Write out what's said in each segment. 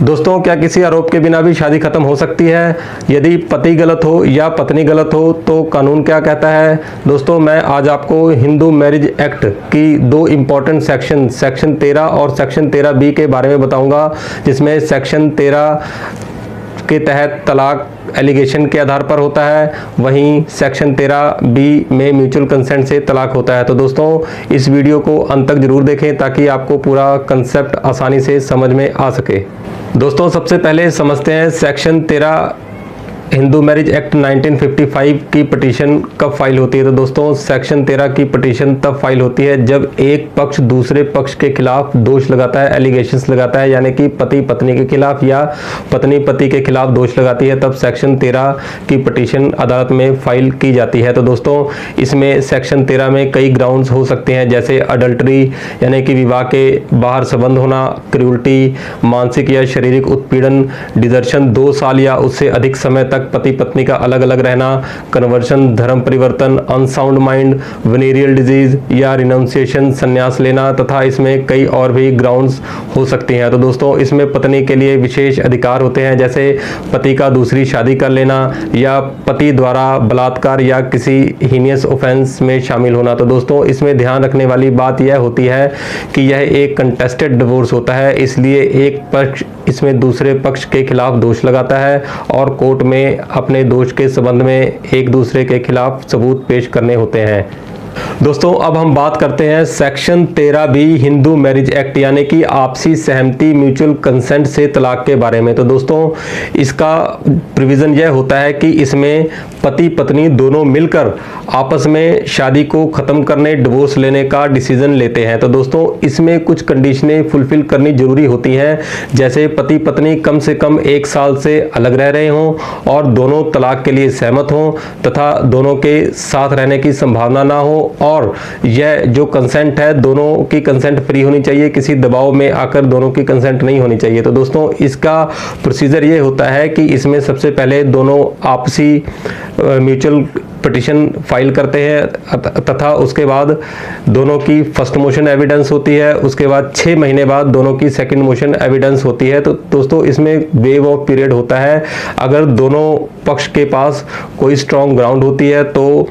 दोस्तों, क्या किसी आरोप के बिना भी शादी खत्म हो सकती है? यदि पति गलत हो या पत्नी गलत हो तो कानून क्या कहता है? दोस्तों, मैं आज आपको हिंदू मैरिज एक्ट की दो इम्पॉर्टेंट सेक्शन 13 और सेक्शन 13B के बारे में बताऊंगा, जिसमें सेक्शन 13 के तहत तलाक एलिगेशन के आधार पर होता है, वहीं सेक्शन 13B में म्यूचुअल कंसेंट से तलाक होता है। तो दोस्तों, इस वीडियो को अंत तक जरूर देखें ताकि आपको पूरा कंसेप्ट आसानी से समझ में आ सके। दोस्तों, सबसे पहले समझते हैं सेक्शन 13 हिंदू मैरिज एक्ट 1955 की पिटीशन कब फाइल होती है। तो दोस्तों, सेक्शन 13 की पिटीशन तब फाइल होती है जब एक पक्ष दूसरे पक्ष के खिलाफ दोष लगाता है, एलिगेशंस लगाता है, यानी कि पति पत्नी के खिलाफ या पत्नी पति के खिलाफ दोष लगाती है, तब सेक्शन 13 की पिटीशन अदालत में फाइल की जाती है। तो दोस्तों, इसमें सेक्शन 13 में कई ग्राउंड्स हो सकते हैं, जैसे अडल्ट्री यानी कि विवाह के बाहर संबंध होना, क्रूरटी, मानसिक या शारीरिक उत्पीड़न, डिजर्शन, 2 साल या उससे अधिक समय तक पति पत्नी का अलग अलग रहना, कन्वर्शन, धर्म परिवर्तन, अनसाउंड माइंड, वेनेरियल डिजीज या रिनाउंसिएशन, संन्यास लेना, तथा इसमें कई और भी ग्राउंड्स हो सकती हैं। तो दोस्तों, इसमें पत्नी के लिए विशेष अधिकार होते हैं, जैसे पति का दूसरी शादी कर लेना या पति द्वारा बलात्कार या किसी हीनियस ऑफेंस में शामिल होना। तो दोस्तों, इसमें ध्यान रखने वाली बात यह होती है कि यह एक कंटेस्टेड डिवोर्स होता है, इसलिए एक पक्ष इसमें दूसरे पक्ष के खिलाफ दोष लगाता है और कोर्ट में अपने दोष के संबंध में एक दूसरे के खिलाफ सबूत पेश करने होते हैं। दोस्तों, अब हम बात करते हैं section 13B Hindu marriage act यानी कि आपसी सहमति म्यूचुअल कंसेंट से तलाक के बारे में। तो दोस्तों, इसका प्रोविजन यह होता है कि इसमें पति पत्नी दोनों मिलकर आपस में शादी को खत्म करने, डिवोर्स लेने का डिसीजन लेते हैं। तो दोस्तों, इसमें कुछ कंडीशनें फुलफिल करनी जरूरी होती हैं, जैसे पति पत्नी कम से कम 1 साल से अलग रह रहे हों और दोनों तलाक के लिए सहमत हों तथा दोनों के साथ रहने की संभावना ना हो, और यह जो कंसेंट है दोनों की कंसेंट फ्री होनी चाहिए, किसी दबाव में आकर दोनों की कंसेंट नहीं होनी चाहिए। तो दोस्तों, इसका प्रोसीजर ये होता है कि इसमें सबसे पहले दोनों आपसी म्यूचुअल पिटीशन फाइल करते हैं तथा उसके बाद दोनों की फर्स्ट मोशन एविडेंस होती है, उसके बाद 6 महीने बाद दोनों की सेकंड मोशन एविडेंस होती है। तो दोस्तों, इसमें वेव ऑफ पीरियड होता है, अगर दोनों पक्ष के पास कोई स्ट्रॉन्ग ग्राउंड होती है तो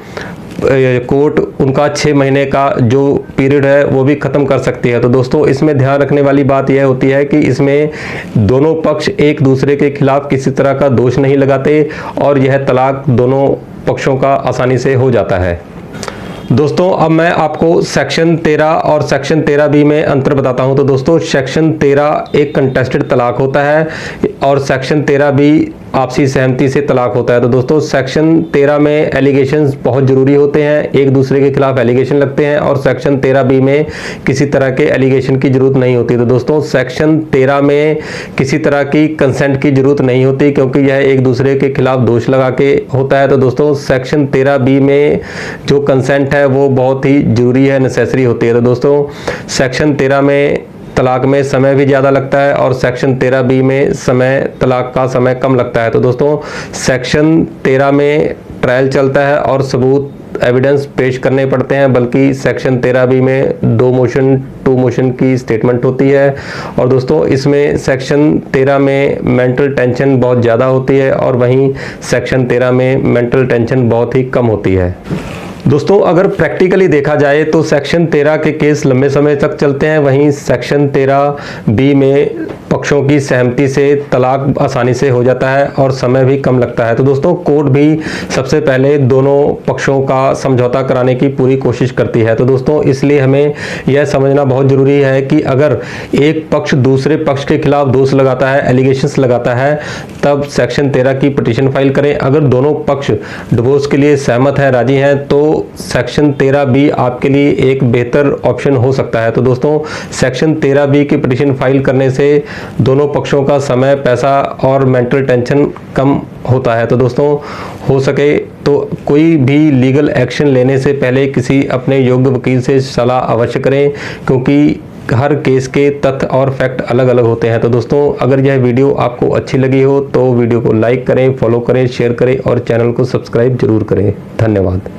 कोर्ट उनका 6 महीने का जो पीरियड है वो भी खत्म कर सकती है। तो दोस्तों, इसमें ध्यान रखने वाली बात यह होती है कि इसमें दोनों पक्ष एक दूसरे के खिलाफ किसी तरह का दोष नहीं लगाते और यह तलाक दोनों पक्षों का आसानी से हो जाता है। दोस्तों, अब मैं आपको सेक्शन 13 और सेक्शन 13B में अंतर बताता हूं। तो दोस्तों, सेक्शन 13 एक कंटेस्टेड तलाक होता है और सेक्शन 13B आपसी सहमति से तलाक होता है। तो दोस्तों, सेक्शन 13 में एलिगेशंस बहुत जरूरी होते हैं, एक दूसरे के खिलाफ एलिगेशन लगते हैं, और सेक्शन 13B में किसी तरह के एलिगेशन की जरूरत नहीं होती। तो दोस्तों, सेक्शन 13 में किसी तरह की कंसेंट की जरूरत नहीं होती क्योंकि यह एक दूसरे के खिलाफ दोष लगा के होता है। तो दोस्तों, सेक्शन 13B में जो कंसेंट है वो बहुत ही जरूरी है, नेसेसरी होती है। तो दोस्तों, सेक्शन 13 में तलाक में समय भी ज़्यादा लगता है और सेक्शन 13B में तलाक का समय कम लगता है। तो दोस्तों, सेक्शन 13 में ट्रायल चलता है और सबूत एविडेंस पेश करने पड़ते हैं, बल्कि सेक्शन 13B में 2 मोशन की स्टेटमेंट होती है। और दोस्तों, इसमें सेक्शन 13 में मेंटल टेंशन बहुत ज़्यादा होती है और वहीं सेक्शन 13 में मेंटल टेंशन बहुत ही कम होती है। दोस्तों, अगर प्रैक्टिकली देखा जाए तो सेक्शन 13 के केस लंबे समय तक चलते हैं, वहीं सेक्शन 13B में पक्षों की सहमति से तलाक आसानी से हो जाता है और समय भी कम लगता है। तो दोस्तों, कोर्ट भी सबसे पहले दोनों पक्षों का समझौता कराने की पूरी कोशिश करती है। तो दोस्तों, इसलिए हमें यह समझना बहुत ज़रूरी है कि अगर एक पक्ष दूसरे पक्ष के खिलाफ दोष लगाता है, एलिगेशंस लगाता है, तब सेक्शन 13 की पिटीशन फाइल करें। अगर दोनों पक्ष डिवोर्स के लिए सहमत है, राजी हैं, तो सेक्शन 13B आपके लिए एक बेहतर ऑप्शन हो सकता है। तो दोस्तों, सेक्शन 13B की पिटीशन फाइल करने से दोनों पक्षों का समय, पैसा और मेंटल टेंशन कम होता है। तो दोस्तों, हो सके तो कोई भी लीगल एक्शन लेने से पहले किसी अपने योग्य वकील से सलाह अवश्य करें, क्योंकि हर केस के तथ्य और फैक्ट अलग अलग होते हैं। तो दोस्तों, अगर यह वीडियो आपको अच्छी लगी हो तो वीडियो को लाइक करें, फॉलो करें, शेयर करें और चैनल को सब्सक्राइब जरूर करें। धन्यवाद।